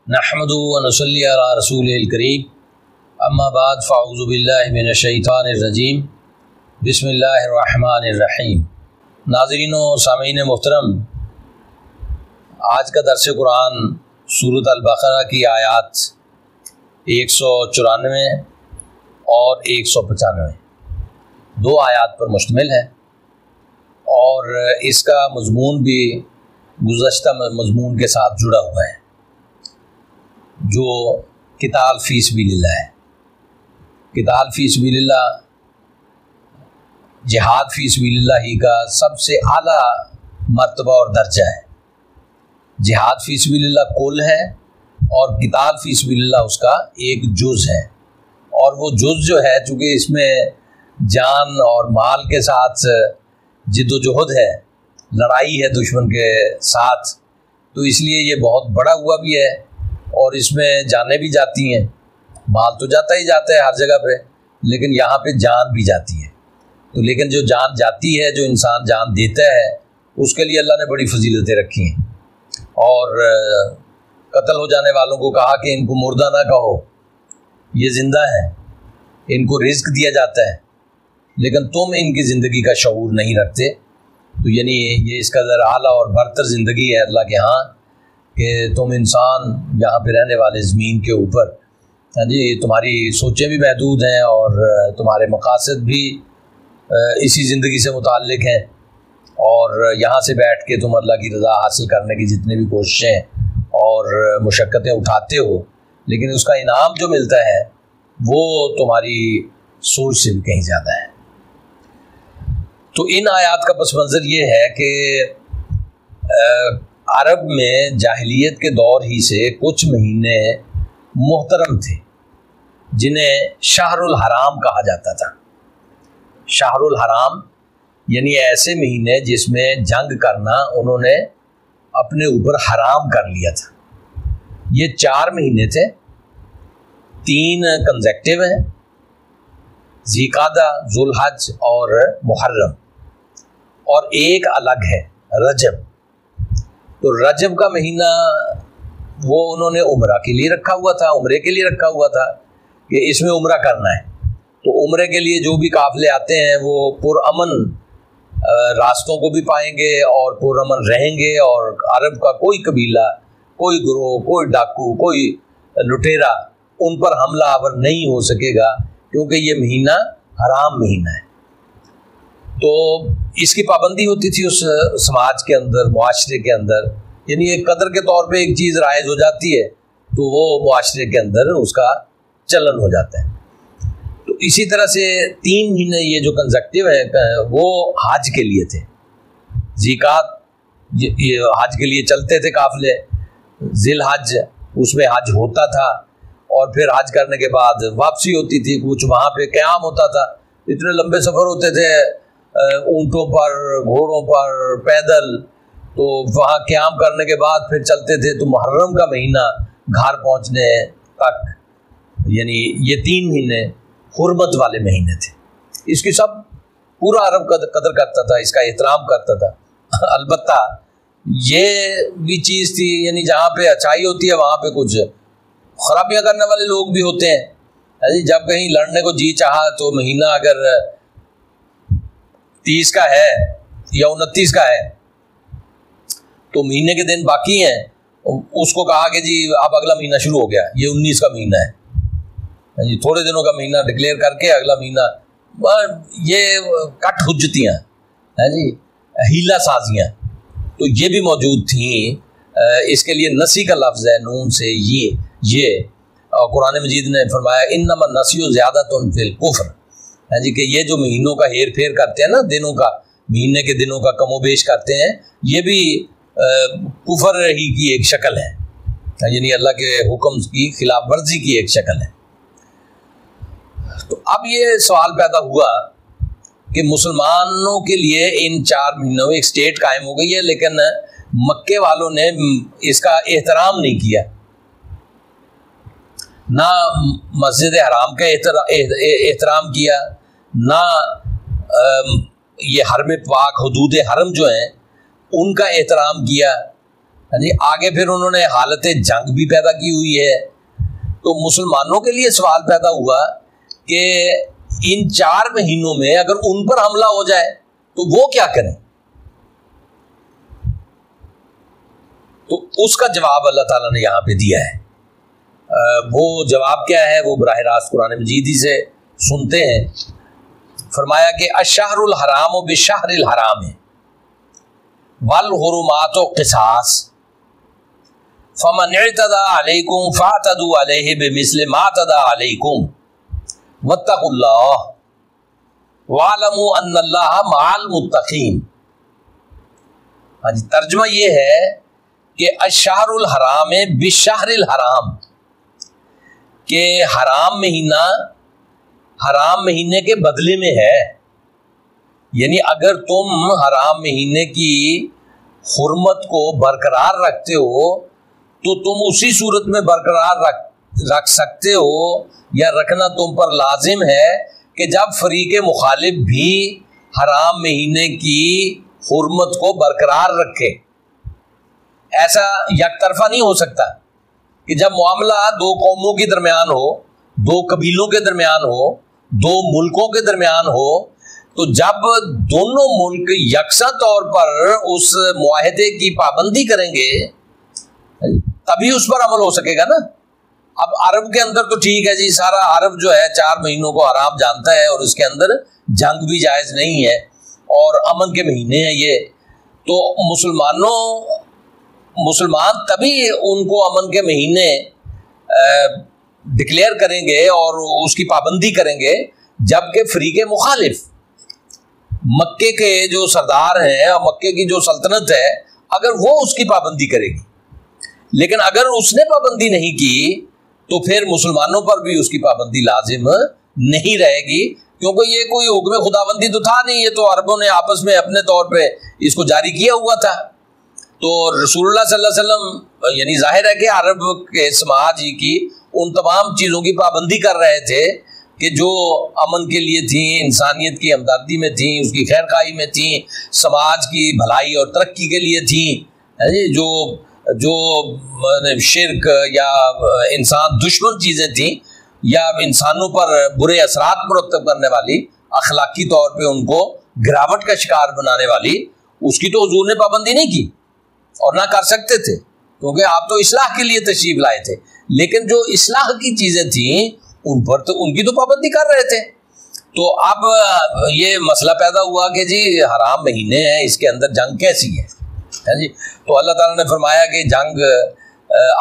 نحمدہ و نصلی علی رسول الکریم اما بعد فاعوذ باللہ من الشیطان الرجیم بسم اللہ الرحمن الرحیم۔ ناظرین و سامعین محترم، آج کا درس قرآن سورۃ البقرہ کی آیات 194 اور 195 دو آیات پر مشتمل ہے، اور اس کا مضمون بھی گزشتہ مضمون کے ساتھ جڑا ہوا ہے جو قتال فی سبیل اللہ ہے۔ قتال فی سبیل اللہ، جہاد فی سبیل اللہ ہی کا سب سے اعلیٰ مرتبہ اور درجہ ہے۔ جہاد فی سبیل اللہ کل ہے اور قتال فی سبیل اللہ اس کا ایک جز ہے، اور وہ جز جو ہے چونکہ اس میں جان اور مال کے ساتھ جد و جہد ہے، لڑائی ہے دشمن کے ساتھ، تو اس لیے یہ بہت بڑا ہوا بھی ہے، اور اس میں جانیں بھی جاتی ہیں۔ مال تو جاتا ہی جاتا ہے ہر جگہ پہ، لیکن یہاں پہ جان بھی جاتی ہے۔ تو لیکن جو جان جاتی ہے، جو انسان جان دیتا ہے، اس کے لیے اللہ نے بڑی فضیلتیں رکھی ہیں، اور قتل ہو جانے والوں کو کہا کہ ان کو مردہ نہ کہو، یہ زندہ ہیں، ان کو رزق دیا جاتا ہے، لیکن تم ان کی زندگی کا شعور نہیں رکھتے۔ تو یعنی یہ اس قدر اعلیٰ اور برتر زندگی ہے اللہ کے ہاں کہ تم انسان یہاں پہ رہنے والے زمین کے اوپر، ہاں جی، تمہاری سوچیں بھی محدود ہیں اور تمہارے مقاصد بھی اسی زندگی سے متعلق ہیں، اور یہاں سے بیٹھ کے تم اللہ کی رضا حاصل کرنے کی جتنے بھی کوششیں اور مشقتیں اٹھاتے ہو، لیکن اس کا انعام جو ملتا ہے وہ تمہاری سوچ سے بھی کہیں زیادہ ہے۔ تو ان آیات کا پس منظر یہ ہے کہ عرب میں جاہلیت کے دور ہی سے کچھ مہینے محترم تھے جنہیں شہر الحرام کہا جاتا تھا۔ شہر الحرام یعنی ایسے مہینے جس میں جنگ کرنا انہوں نے اپنے اوپر حرام کر لیا تھا۔ یہ 4 مہینے تھے، 3 کنزیکٹیو ہیں، ذی القعدہ، ذوالحج اور محرم، اور ایک الگ ہے رجب۔ تو رجب کا مہینہ وہ انہوں نے عمرہ کے لیے رکھا ہوا تھا، عمرے کے لیے رکھا ہوا تھا کہ اس میں عمرہ کرنا ہے۔ تو عمرے کے لیے جو بھی قافلے آتے ہیں وہ پرامن راستوں کو بھی پائیں گے اور پرامن رہیں گے، اور عرب کا کوئی قبیلہ، کوئی گروہ، کوئی ڈاکو، کوئی لٹیرا ان پر حملہ آور نہیں ہو سکے گا، کیونکہ یہ مہینہ حرام مہینہ ہے۔ تو اس کی پابندی ہوتی تھی اس سماج کے اندر، معاشرے کے اندر، یعنی ایک قدر کے طور پہ ایک چیز رائج ہو جاتی ہے تو وہ معاشرے کے اندر اس کا چلن ہو جاتا ہے۔ تو اسی طرح سے 3 مہینے یہ جو کنزیکٹیو ہیں وہ حج کے لیے تھے۔ ذی القعدہ یہ حج کے لیے چلتے تھے قافلے، ذی الحج اس میں حج ہوتا تھا، اور پھر حج کرنے کے بعد واپسی ہوتی تھی، کچھ وہاں پہ قیام ہوتا تھا۔ اتنے لمبے سفر ہوتے تھے اونٹوں پر، گھوڑوں پر، پیدل، تو وہاں قیام کرنے کے بعد پھر چلتے تھے۔ تو محرم کا مہینہ گھر پہنچنے تک، یعنی یہ 3 مہینے حرمت والے مہینے تھے۔ اس کی سب پورا عرب قدر کرتا تھا، اس کا احترام کرتا تھا۔ البتہ یہ بھی چیز تھی، یعنی جہاں پہ اچھائی ہوتی ہے وہاں پہ کچھ خرابیاں کرنے والے لوگ بھی ہوتے ہیں۔ جب کہیں لڑنے کو جی چاہا تو مہینہ اگر 30 کا ہے یا 29 کا ہے تو مہینے کے دن باقی ہیں، اس کو کہا کہ جی اب اگلا مہینہ شروع ہو گیا، یہ 19 کا مہینہ ہے، جی تھوڑے دنوں کا مہینہ ڈکلیئر کر کے اگلا مہینہ، یہ کٹ حجتیاں ہیں جی، ہیلا سازیاں تو یہ بھی موجود تھیں۔ اس کے لیے نسی کا لفظ ہے، نون سے یہ قرآن مجید نے فرمایا انما النسی زیادۃ فی الکفر، جی کہ یہ جو مہینوں کا ہیر پھیر کرتے ہیں نا، دنوں کا، مہینے کے دنوں کا کم و بیش کرتے ہیں، یہ بھی کفر ہی کی ایک شکل ہے، یعنی اللہ کے حکم کی خلاف ورزی کی ایک شکل ہے۔ تو اب یہ سوال پیدا ہوا کہ مسلمانوں کے لیے ان 4 مہینوں میں ایک سٹیٹ قائم ہو گئی ہے، لیکن مکے والوں نے اس کا احترام نہیں کیا، نہ مسجد حرام کا احترام کیا، نہ یہ حرم پاک، حدود حرم جو ہیں ان کا احترام کیا، جی آگے پھر انہوں نے حالت جنگ بھی پیدا کی ہوئی ہے. تو مسلمانوں کے لیے سوال پیدا ہوا کہ ان 4 مہینوں میں اگر ان پر حملہ ہو جائے تو وہ کیا کریں. تو اس کا جواب اللہ تعالیٰ نے یہاں پہ دیا ہے. وہ جواب کیا ہے وہ براہ راست قرآن مجید ہی سے سنتے ہیں. فرمایا کہ الشہر الحرام بالشہر الحرام والحرمات قصاص فمن اعتدى علیکم فاعتدوا علیہ بمثل ما اعتدى علیکم واتقوا اللہ واعلموا ان اللہ مع المتقین. ہاں جی ترجمہ یہ ہے کہ الشہر الحرام بالشہر الحرام، کہ حرام مہینہ حرام مہینے کے بدلے میں ہے. یعنی اگر تم حرام مہینے کی حرمت کو برقرار رکھتے ہو تو تم اسی صورت میں برقرار رکھ سکتے ہو یا رکھنا تم پر لازم ہے کہ جب فریق مخالف بھی حرام مہینے کی حرمت کو برقرار رکھے. ایسا یک طرفہ نہیں ہو سکتا کہ جب معاملہ 2 قوموں کے درمیان ہو، 2 قبیلوں کے درمیان ہو، 2 ملکوں کے درمیان ہو، تو جب دونوں ملک یکساں طور پر اس معاہدے کی پابندی کریں گے تبھی اس پر عمل ہو سکے گا نا. اب عرب کے اندر تو ٹھیک ہے جی، سارا عرب جو ہے 4 مہینوں کو حرام جانتا ہے اور اس کے اندر جنگ بھی جائز نہیں ہے اور امن کے مہینے ہیں یہ. تو مسلمان تبھی ان کو امن کے مہینے ڈکلیئر کریں گے اور اس کی پابندی کریں گے جبکہ فریق مخالف مکے کے جو سردار ہیں اور مکے کی جو سلطنت ہے اگر وہ اس کی پابندی کرے گی. لیکن اگر اس نے پابندی نہیں کی تو پھر مسلمانوں پر بھی اس کی پابندی لازم نہیں رہے گی، کیونکہ یہ کوئی حکم خداوندی تو تھا نہیں، یہ تو عربوں نے آپس میں اپنے طور پہ اس کو جاری کیا ہوا تھا. تو رسول اللہ صلی اللہ علیہ وسلم یعنی ظاہر ہے کہ عرب کے سماج ہی کی ان تمام چیزوں کی پابندی کر رہے تھے کہ جو امن کے لیے تھیں، انسانیت کی ہمدردی میں تھیں، اس کی خیر خواہی میں تھیں، سماج کی بھلائی اور ترقی کے لیے تھیں. جو شرک یا انسان دشمن چیزیں تھیں یا انسانوں پر برے اثرات مرتب کرنے والی، اخلاقی طور پہ ان کو گراوٹ کا شکار بنانے والی، اس کی تو حضور نے پابندی نہیں کی اور نہ کر سکتے تھے کیونکہ آپ تو اصلاح کے لیے تشریف لائے تھے. لیکن جو اصلاح کی چیزیں تھیں ان پر تو ان کی تو پابندی کر رہے تھے. تو اب یہ مسئلہ پیدا ہوا کہ جی حرام مہینے ہیں، اس کے اندر جنگ کیسی ہے جی. تو اللہ تعالیٰ نے فرمایا کہ جنگ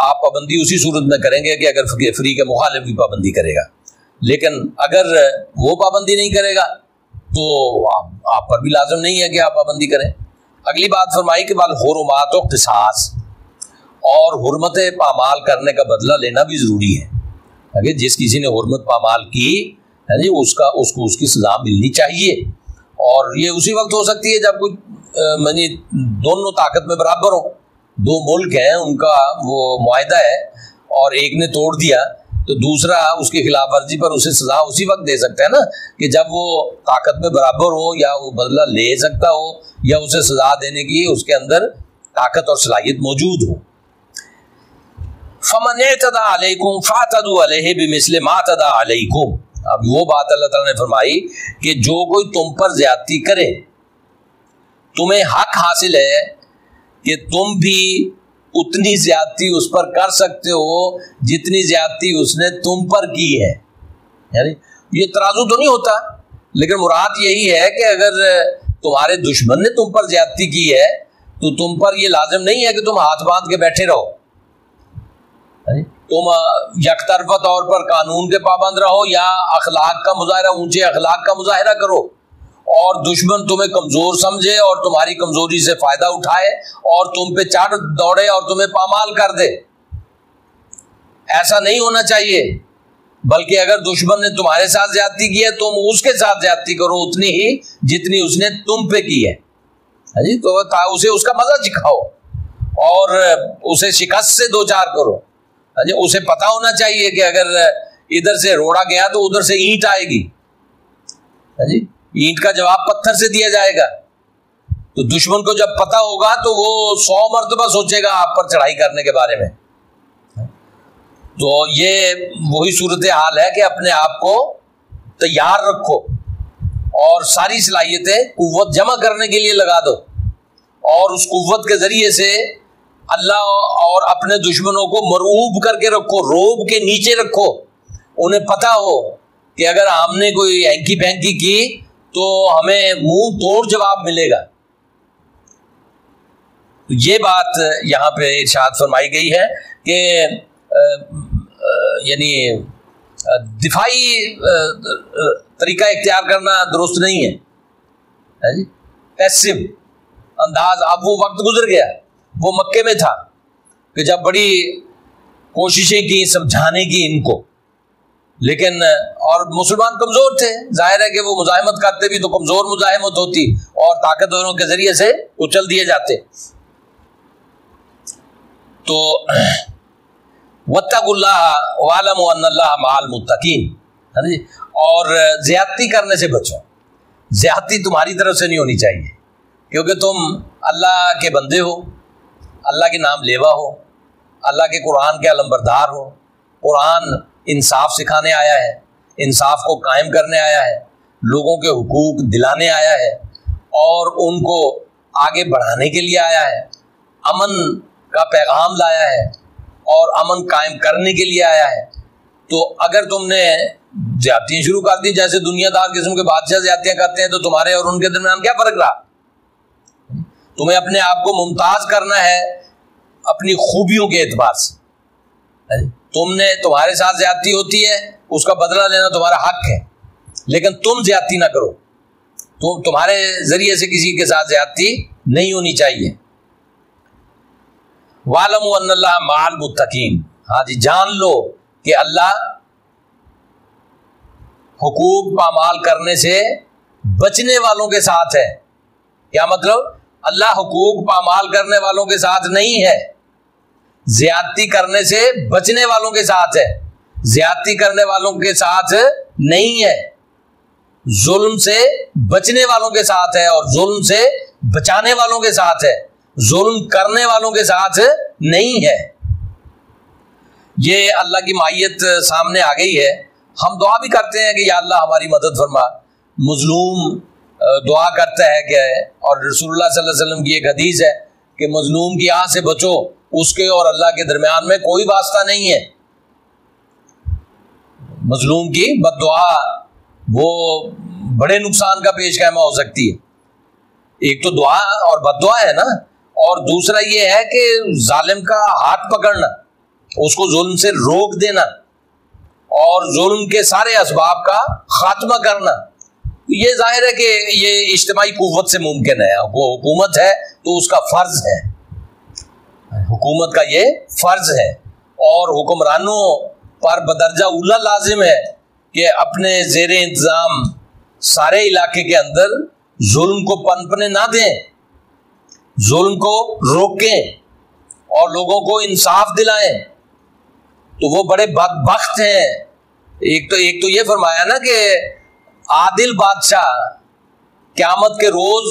آپ پابندی اسی صورت میں کریں گے کہ اگر فریق مخالف کی پابندی کرے گا، لیکن اگر وہ پابندی نہیں کرے گا تو آپ پر بھی لازم نہیں ہے کہ آپ پابندی کریں. اگلی بات فرمائی کہ بالحرمات و قصاص، اور حرمت پامال کرنے کا بدلہ لینا بھی ضروری ہے. اگر جس کسی نے حرمت پامال کی ہے جی اس کو اس کی سزا ملنی چاہیے. اور یہ اسی وقت ہو سکتی ہے جب کوئی دونوں طاقت میں برابر ہو. 2 ملک ہیں، ان کا وہ معاہدہ ہے اور ایک نے توڑ دیا تو دوسرا اس کی خلاف ورزی پر اسے سزا اسی وقت دے سکتا ہے نا کہ جب وہ طاقت میں برابر ہو یا وہ بدلہ لے سکتا ہو یا اسے سزا دینے کی اس کے اندر طاقت اور صلاحیت موجود ہو. فمن اعتدى علیکم فاعتدوا علیہ بمثل ما اعتدى علیکم. اب وہ بات اللہ تعالیٰ نے فرمائی کہ جو کوئی تم پر زیادتی کرے، تمہیں حق حاصل ہے کہ تم بھی اتنی زیادتی اس پر کر سکتے ہو جتنی زیادتی اس نے تم پر کی ہے. یعنی یہ ترازو تو نہیں ہوتا، لیکن مراد یہی ہے کہ اگر تمہارے دشمن نے تم پر زیادتی کی ہے تو تم پر یہ لازم نہیں ہے کہ تم ہاتھ باندھ کے بیٹھے رہو. تم یک طرفہ طور پر قانون کے پابند رہو یا اخلاق کا مظاہرہ، اونچے اخلاق کا مظاہرہ کرو، اور دشمن تمہیں کمزور سمجھے اور تمہاری کمزوری سے فائدہ اٹھائے اور تم پہ چڑھ دوڑے اور تمہیں پامال کر دے. ایسا نہیں ہونا چاہیے، بلکہ اگر دشمن نے تمہارے ساتھ زیادتی کی ہے تم اس کے ساتھ زیادتی کرو اتنی ہی جتنی اس نے تم پہ کی ہے. جی تو اسے اس کا مزہ چکھاؤ اور اسے شکست سے 2-4 کرو. اسے پتا ہونا چاہیے کہ اگر ادھر سے روڑا گیا تو ادھر سے اینٹ آئے گی. جی اینٹ کا جواب پتھر سے دیا جائے گا. تو دشمن کو جب پتہ ہوگا تو وہ 100 مرتبہ سوچے گا آپ پر چڑھائی کرنے کے بارے میں. تو یہ وہی صورتحال ہے کہ اپنے آپ کو تیار رکھو اور ساری صلاحیتیں قوت جمع کرنے کے لیے لگا دو، اور اس قوت کے ذریعے سے اللہ اور اپنے دشمنوں کو مرعوب کر کے رکھو، روب کے نیچے رکھو. انہیں پتہ ہو کہ اگر ہم نے کوئی ہینکی پھینکی کی تو ہمیں منہ توڑ جواب ملے گا. تو یہ بات یہاں پہ ارشاد فرمائی گئی ہے کہ یعنی دفاعی طریقہ اختیار کرنا درست نہیں ہے جی، پیسو انداز. اب وہ وقت گزر گیا، وہ مکے میں تھا کہ جب بڑی کوششیں کی سمجھانے کی ان کو، لیکن اور مسلمان کمزور تھے، ظاہر ہے کہ وہ مزاحمت کرتے بھی تو کمزور مزاحمت ہوتی اور طاقتوروں کے ذریعے سے کچل دیے جاتے. تو واتقوا اللہ واعلموا ان اللہ مع المتقین، اور زیادتی کرنے سے بچو. زیادتی تمہاری طرف سے نہیں ہونی چاہیے، کیونکہ تم اللہ کے بندے ہو، اللہ کے نام لیوا ہو، اللہ کے قرآن کے علمبردار ہو. قرآن انصاف سکھانے آیا ہے، انصاف کو قائم کرنے آیا ہے، لوگوں کے حقوق دلانے آیا ہے اور ان کو آگے بڑھانے کے لیے آیا ہے. امن کا پیغام لایا ہے اور امن قائم کرنے کے لیے آیا ہے. تو اگر تم نے زیادتیاں شروع کر دی، جیسے دنیا دار قسم کے بادشاہ زیادتیاں کرتے ہیں، تو تمہارے اور ان کے درمیان کیا فرق رہا؟ تمہیں اپنے آپ کو ممتاز کرنا ہے اپنی خوبیوں کے اعتبار سے. تمہارے ساتھ زیادتی ہوتی ہے، اس کا بدلہ لینا تمہارا حق ہے، لیکن تم زیادتی نہ کرو. تمہارے ذریعے سے کسی کے ساتھ زیادتی نہیں ہونی چاہیے. وَاعْلَمُوا أَنَّ اللَّهَ مَعَ الْمُتَّقِينَ. ہاں جی، جان لو کہ اللہ حقوق پامال کرنے سے بچنے والوں کے ساتھ ہے. کیا مطلب؟ اللہ حقوق پامال کرنے والوں کے ساتھ نہیں ہے، زیادتی کرنے سے بچنے والوں کے ساتھ ہے. زیادتی کرنے والوں کے ساتھ نہیں ہے، ظلم سے بچنے والوں کے ساتھ ہے اور ظلم سے بچانے والوں کے ساتھ ہے، ظلم کرنے والوں کے ساتھ نہیں ہے. یہ اللہ کی معیت سامنے آ گئی ہے. ہم دعا بھی کرتے ہیں کہ یا اللہ ہماری مدد فرما. مظلوم دعا کرتا ہے کہ، اور رسول اللہ صلی اللہ علیہ وسلم کی ایک حدیث ہے کہ مظلوم کی آہ سے بچو، اس کے اور اللہ کے درمیان میں کوئی واسطہ نہیں ہے. مظلوم کی بد دعا وہ بڑے نقصان کا پیش خیمہ ہو سکتی ہے. ایک تو دعا اور بد دعا ہے نا، اور دوسرا یہ ہے کہ ظالم کا ہاتھ پکڑنا، اس کو ظلم سے روک دینا اور ظلم کے سارے اسباب کا خاتمہ کرنا. یہ ظاہر ہے کہ یہ اجتماعی قوت سے ممکن ہے. وہ حکومت ہے تو اس کا فرض ہے، حکومت کا یہ فرض ہے، اور حکمرانوں پر بدرجہ اولا لازم ہے کہ اپنے زیر انتظام سارے علاقے کے اندر ظلم کو پنپنے نہ دیں، ظلم کو روکیں اور لوگوں کو انصاف دلائیں. تو وہ بڑے بدبخت ہیں. ایک تو یہ فرمایا نا کہ عادل بادشاہ قیامت کے روز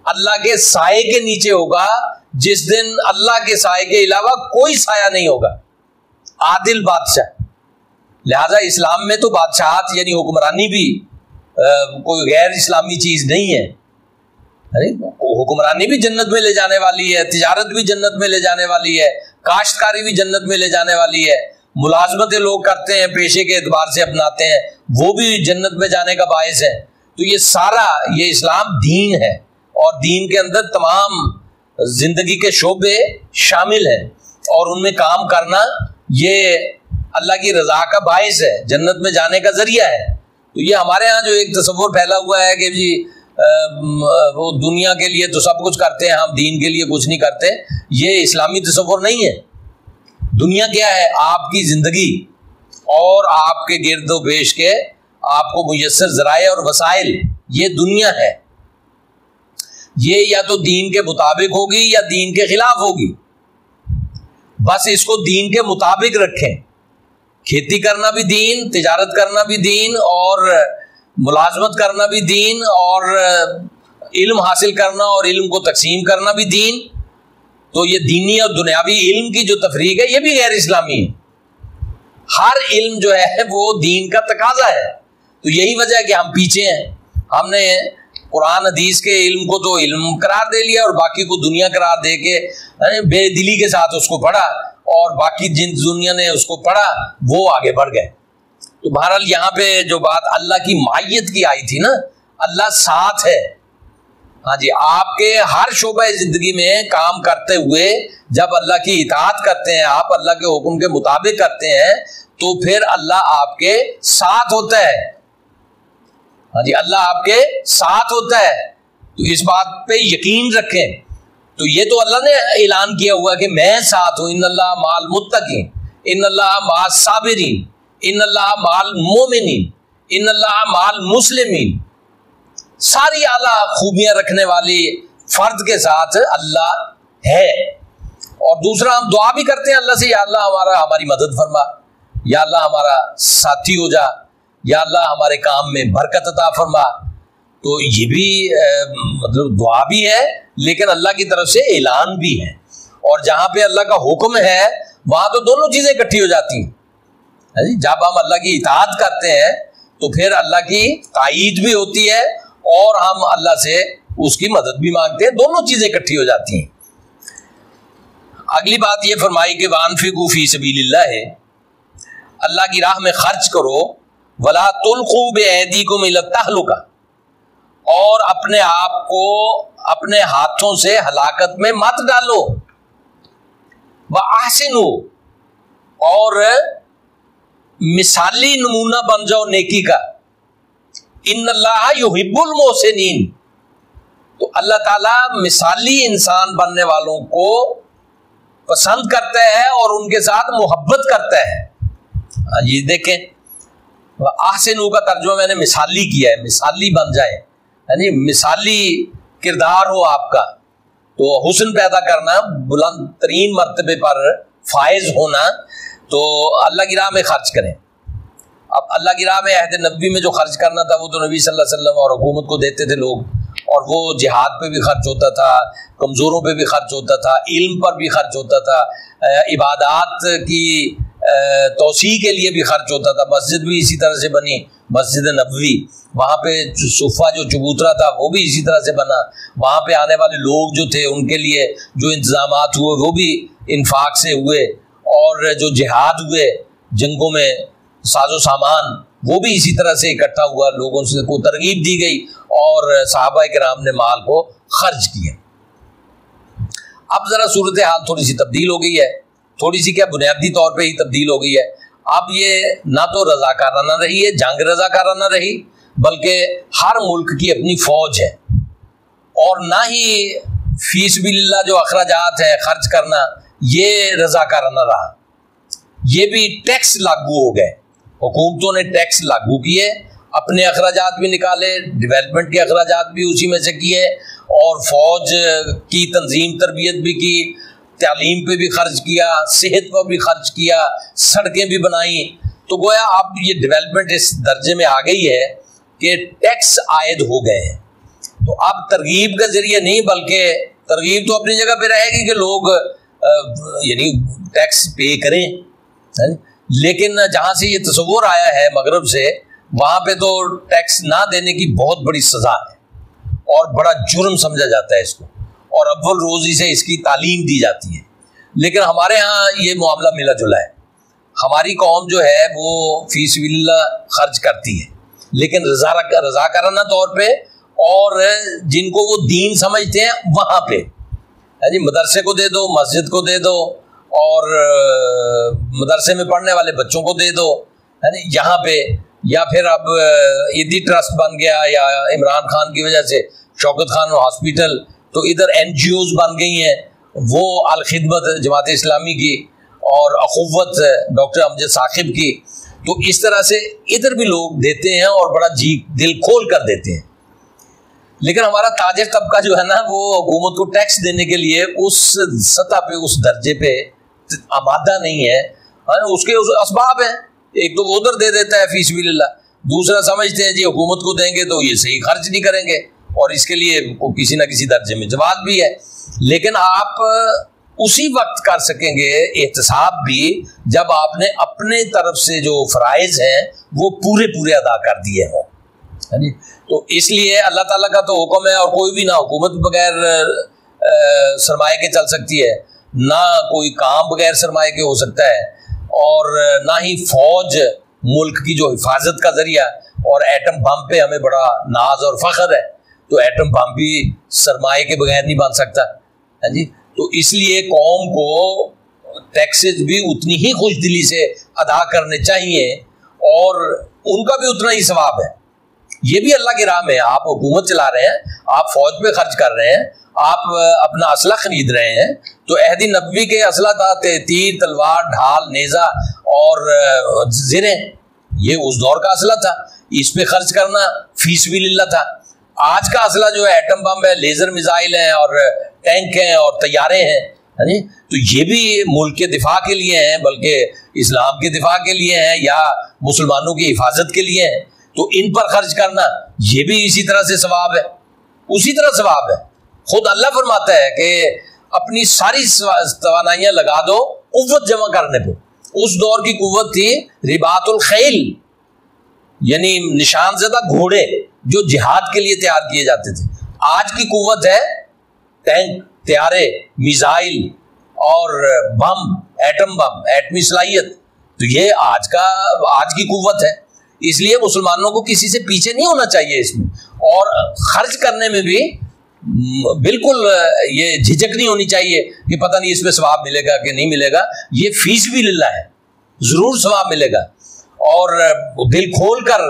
اللہ کے سائے کے نیچے ہوگا، جس دن اللہ کے سائے کے علاوہ کوئی سایہ نہیں ہوگا. عادل بادشاہ. لہذا اسلام میں تو بادشاہت یعنی حکمرانی بھی کوئی غیر اسلامی چیز نہیں ہے. حکمرانی بھی جنت میں لے جانے والی ہے، تجارت بھی جنت میں لے جانے والی ہے، کاشتکاری بھی جنت میں لے جانے والی ہے، ملازمتیں لوگ کرتے ہیں پیشے کے اعتبار سے اپناتے ہیں، وہ بھی جنت میں جانے کا باعث ہے. تو یہ سارا یہ اسلام دین ہے، اور دین کے اندر تمام زندگی کے شعبے شامل ہیں، اور ان میں کام کرنا یہ اللہ کی رضا کا باعث ہے، جنت میں جانے کا ذریعہ ہے. تو یہ ہمارے ہاں جو ایک تصور پھیلا ہوا ہے کہ جی وہ دنیا کے لیے تو سب کچھ کرتے ہیں، ہم دین کے لیے کچھ نہیں کرتے، یہ اسلامی تصور نہیں ہے. دنیا کیا ہے؟ آپ کی زندگی اور آپ کے گرد و پیش کے آپ کو میسر ذرائع اور وسائل، یہ دنیا ہے. یہ یا تو دین کے مطابق ہوگی یا دین کے خلاف ہوگی. بس اس کو دین کے مطابق رکھیں. کھیتی کرنا بھی دین، تجارت کرنا بھی دین، اور ملازمت کرنا بھی دین، اور علم حاصل کرنا اور علم کو تقسیم کرنا بھی دین، تو یہ دینی اور دنیاوی علم کی جو تفریق ہے یہ بھی غیر اسلامی ہے۔ ہر علم جو ہے وہ دین کا تقاضا ہے، تو یہی وجہ ہے کہ ہم پیچھے ہیں۔ ہم نے قرآن حدیث کے علم کو تو علم قرار دے لیا اور باقی کو دنیا قرار دے کے بے دلی کے ساتھ اس کو پڑھا، اور باقی جن دنیا نے اس کو پڑھا وہ آگے بڑھ گئے۔ تو بہرحال یہاں پہ جو بات اللہ کی معیت کی آئی تھی نا، اللہ ساتھ ہے۔ ہاں جی، آپ کے ہر شعبہ زندگی میں کام کرتے ہوئے جب اللہ کی اطاعت کرتے ہیں، آپ اللہ کے حکم کے مطابق کرتے ہیں، تو پھر اللہ آپ کے ساتھ ہوتا ہے۔ ہاں جی، اللہ آپ کے ساتھ ہوتا ہے، تو اس بات پہ یقین رکھیں۔ تو یہ تو اللہ نے اعلان کیا ہوا کہ میں ساتھ ہوں، ان اللہ مع المتقین، ان اللہ مع الصابرین، ان اللہ مع المومنین، ان اللہ مع المسلمین۔ ساری اعلیٰ خوبیاں رکھنے والی فرد کے ساتھ اللہ ہے۔ اور دوسرا ہم دعا بھی کرتے ہیں اللہ سے، یا اللہ ہماری مدد فرما، یا اللہ ہمارا ساتھی ہو جا، یا اللہ ہمارے کام میں برکت عطا فرما۔ تو یہ بھی مطلب دعا بھی ہے، لیکن اللہ کی طرف سے اعلان بھی ہے۔ اور جہاں پہ اللہ کا حکم ہے وہاں تو دونوں چیزیں اکٹھی ہو جاتی ہیں۔ جب ہم اللہ کی اطاعت کرتے ہیں تو پھر اللہ کی تائید بھی ہوتی ہے اور ہم اللہ سے اس کی مدد بھی مانگتے ہیں، دونوں چیزیں اکٹھی ہو جاتی ہیں۔ اگلی بات یہ فرمائی کہ وانفقوا فی سبیل اللہ، اللہ کی راہ میں خرچ کرو، ولا تلقوا بایدیکم الی التہلکہ، اور اپنے آپ کو اپنے ہاتھوں سے ہلاکت میں مت ڈالو، واحسنوا، اور مثالی نمونہ بن جاؤ نیکی کا، ان اللہ یحب المحسنین، تو اللہ تعالیٰ مثالی انسان بننے والوں کو پسند کرتا ہے اور ان کے ساتھ محبت کرتا ہے۔ یہ دیکھیں، احسنوا کا ترجمہ میں نے مثالی کیا ہے، مثالی بن جائے، یعنی مثالی کردار ہو آپ کا، تو حسن پیدا کرنا، بلند ترین مرتبے پر فائز ہونا، تو اللہ کی راہ میں خرچ کریں۔ اب اللہ کی راہ میں عہد نبوی میں جو خرچ کرنا تھا وہ تو نبی صلی اللہ علیہ وسلم اور حکومت کو دیتے تھے لوگ، اور وہ جہاد پہ بھی خرچ ہوتا تھا، کمزوروں پہ بھی خرچ ہوتا تھا، علم پر بھی خرچ ہوتا تھا، عبادات کی توسیع کے لیے بھی خرچ ہوتا تھا۔ مسجد بھی اسی طرح سے بنی، مسجد نبوی، وہاں پہ صفہ جو چبوترا تھا وہ بھی اسی طرح سے بنا، وہاں پہ آنے والے لوگ جو تھے ان کے لیے جو انتظامات ہوئے وہ بھی انفاق سے ہوئے، اور جو جہاد ہوئے جنگوں میں ساز و سامان وہ بھی اسی طرح سے اکٹھا ہوا، لوگوں سے کو ترغیب دی گئی اور صحابہ کرام نے مال کو خرچ کیا۔ اب ذرا صورتحال تھوڑی سی تبدیل ہو گئی ہے، تھوڑی سی کیا بنیادی طور پہ ہی تبدیل ہو گئی ہے۔ اب یہ نہ تو رضاکارانہ رہی ہے، جنگ رضاکارانہ رہی، بلکہ ہر ملک کی اپنی فوج ہے، اور نہ ہی فی سبیل اللہ جو اخراجات ہے خرچ کرنا یہ رضاکارانہ رہا، یہ بھی ٹیکس لاگو ہو گئے، حکومتوں نے ٹیکس لاگو کیے، اپنے اخراجات بھی نکالے، ڈیولپمنٹ کے اخراجات بھی اسی میں سے کیے، اور فوج کی تنظیم تربیت بھی کی، تعلیم پہ بھی خرچ کیا، صحت پر بھی خرچ کیا، سڑکیں بھی بنائیں۔ تو گویا اب یہ ڈیولپمنٹ اس درجے میں آ گئی ہے کہ ٹیکس عائد ہو گئے ہیں۔ تو اب ترغیب کا ذریعہ نہیں، بلکہ ترغیب تو اپنی جگہ پہ رہے گی کہ لوگ یعنی ٹیکس پے کریں، لیکن جہاں سے یہ تصور آیا ہے مغرب سے، وہاں پہ تو ٹیکس نہ دینے کی بہت بڑی سزا ہے اور بڑا جرم سمجھا جاتا ہے اس کو، اور اول روزی سے اس کی تعلیم دی جاتی ہے۔ لیکن ہمارے ہاں یہ معاملہ ملا جلا ہے، ہماری قوم جو ہے وہ فی سبیل اللہ خرچ کرتی ہے، لیکن رضاکارانہ طور پہ، اور جن کو وہ دین سمجھتے ہیں وہاں پہ، جی مدرسے کو دے دو، مسجد کو دے دو، اور مدرسے میں پڑھنے والے بچوں کو دے دو، یہاں پہ، یا پھر اب عیدی ٹرسٹ بن گیا، یا عمران خان کی وجہ سے شوکت خان ہاسپٹل، تو ادھر این جی اوز بن گئی ہیں، وہ الخدمت جماعت اسلامی کی، اور اخوت ڈاکٹر امجد ثاقب کی، تو اس طرح سے ادھر بھی لوگ دیتے ہیں اور بڑا جی دل کھول کر دیتے ہیں۔ لیکن ہمارا تاجر طبقہ جو ہے نا، وہ حکومت کو ٹیکس دینے کے لیے اس سطح پہ، اس درجے پہ آمادہ نہیں ہے۔ اس کے اسباب ہیں، ایک تو وہ ادھر دے دیتا ہے فی سبیل اللہ، دوسرا سمجھتے ہیں جی حکومت کو دیں گے تو یہ صحیح خرچ نہیں کریں گے، اور اس کے لیے کسی نہ کسی درجے میں جواز بھی ہے، لیکن آپ اسی وقت کر سکیں گے احتساب بھی جب آپ نے اپنے طرف سے جو فرائض ہیں وہ پورے ادا کر دیے ہوں. تو اس لیے اللہ تعالیٰ کا تو حکم ہے، اور کوئی بھی نہ حکومت بغیر سرمایہ کے چل سکتی ہے، نہ کوئی کام بغیر سرمایہ کے ہو سکتا ہے، اور نہ ہی فوج ملک کی جو حفاظت کا ذریعہ. اور ایٹم بم پہ ہمیں بڑا ناز اور فخر ہے، تو ایٹم بم بھی سرمایہ کے بغیر نہیں بن سکتا. تو اس لیے قوم کو ٹیکسز بھی اتنی ہی خوش دلی سے ادا کرنے چاہیے، اور ان کا بھی اتنا ہی ثواب ہے. یہ بھی اللہ کی راہ میں، آپ حکومت چلا رہے ہیں، آپ فوج پہ خرچ کر رہے ہیں، آپ اپنا اسلحہ خرید رہے ہیں. تو عہد نبوی کے اسلحہ تھا تیر، تلوار، ڈھال، نیزہ اور زریں، یہ اس دور کا اسلحہ تھا، اس پہ خرچ کرنا فی سبیل اللہ تھا. آج کا اسلحہ جو ہے ایٹم بم ہے، لیزر میزائل ہیں، اور ٹینک ہیں، اور طیارے ہیں. تو یہ بھی ملک کے دفاع کے لیے ہیں، بلکہ اسلام کے دفاع کے لیے ہیں، یا مسلمانوں کی حفاظت کے لیے ہیں. تو ان پر خرچ کرنا یہ بھی اسی طرح سے ثواب ہے، اسی طرح ثواب ہے. خود اللہ فرماتا ہے کہ اپنی ساری توانائیاں لگا دو قوت جمع کرنے پہ. اس دور کی قوت تھی رباط الخیل، یعنی نشان زدہ گھوڑے جو جہاد کے لیے تیار کیے جاتے تھے. آج کی قوت ہے ٹینک، طیارے، میزائل اور بم، ایٹم بم، ایٹمی صلاحیت. تو یہ آج کی قوت ہے. اس لیے مسلمانوں کو کسی سے پیچھے نہیں ہونا چاہیے اس میں، اور خرچ کرنے میں بھی بالکل یہ جھجک نہیں ہونی چاہیے کہ پتہ نہیں اس پہ ثواب ملے گا کہ نہیں ملے گا. یہ فی سبیل اللہ ہے، ضرور ثواب ملے گا. اور دل کھول کر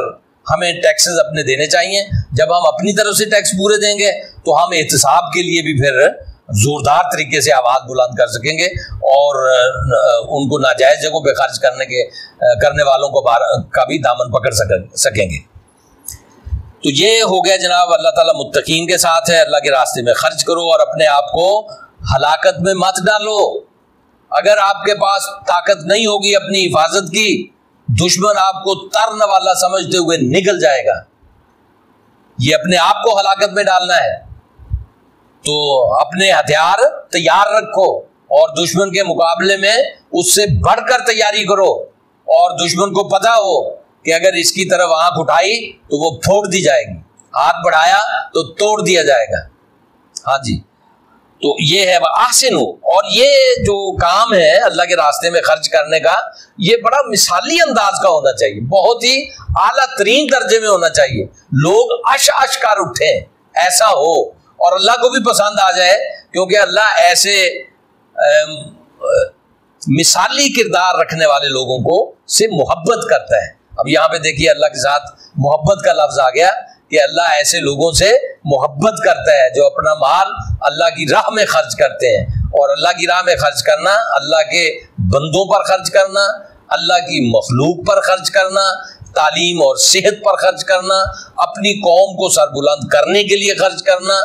ہمیں ٹیکسز اپنے دینے چاہیے. جب ہم اپنی طرف سے ٹیکس پورے دیں گے تو ہم احتساب کے لیے بھی پھر زوردار طریقے سے آواز بلند کر سکیں گے، اور ان کو ناجائز جگہوں پہ خرچ کرنے والوں کا بھی دامن پکڑ سکیں گے. تو یہ ہو گیا جناب، اللہ تعالیٰ متقین کے ساتھ ہے. اللہ کے راستے میں خرچ کرو اور اپنے آپ کو ہلاکت میں مت ڈالو. اگر آپ کے پاس طاقت نہیں ہوگی اپنی حفاظت کی، دشمن آپ کو ترن والا سمجھتے ہوئے نگل جائے گا. یہ اپنے آپ کو ہلاکت میں ڈالنا ہے. تو اپنے ہتھیار تیار رکھو، اور دشمن کے مقابلے میں اس سے بڑھ کر تیاری کرو. اور دشمن کو پتہ ہو کہ اگر اس کی طرف آنکھ اٹھائی تو وہ پھوڑ دی جائے گی، ہاتھ بڑھایا تو توڑ دیا جائے گا. ہاں جی، تو یہ ہے احسنوا. اور یہ جو کام ہے اللہ کے راستے میں خرچ کرنے کا، یہ بڑا مثالی انداز کا ہونا چاہیے، بہت ہی اعلیٰ ترین درجے میں ہونا چاہیے. لوگ اش کر اٹھیں، ایسا ہو، اور اللہ کو بھی پسند آ جائے، کیونکہ اللہ ایسے مثالی کردار رکھنے والے لوگوں کو سے محبت کرتا ہے. اب یہاں پہ دیکھیے اللہ کے ساتھ محبت کا لفظ آ گیا کہ اللہ ایسے لوگوں سے محبت کرتا ہے جو اپنا مال اللہ کی راہ میں خرچ کرتے ہیں. اور اللہ کی راہ میں خرچ کرنا، اللہ کے بندوں پر خرچ کرنا، اللہ کی مخلوق پر خرچ کرنا، تعلیم اور صحت پر خرچ کرنا، اپنی قوم کو سربلند کرنے کے لیے خرچ کرنا،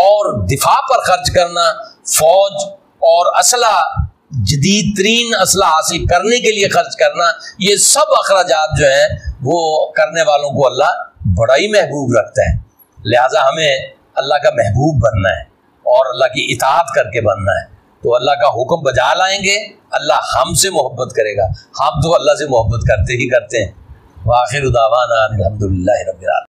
اور دفاع پر خرچ کرنا، فوج اور اسلحہ، جدید ترین اسلحہ حاصل کرنے کے لیے خرچ کرنا. یہ سب اخراجات جو ہیں وہ کرنے والوں کو اللہ بڑا ہی محبوب رکھتا ہے. لہٰذا ہمیں اللہ کا محبوب بننا ہے اور اللہ کی اطاعت کر کے بننا ہے. تو اللہ کا حکم بجا لائیں گے، اللہ ہم سے محبت کرے گا. ہم تو اللہ سے محبت کرتے ہی کرتے ہیں. وآخر دعوانا الحمدللہ رب العالمین.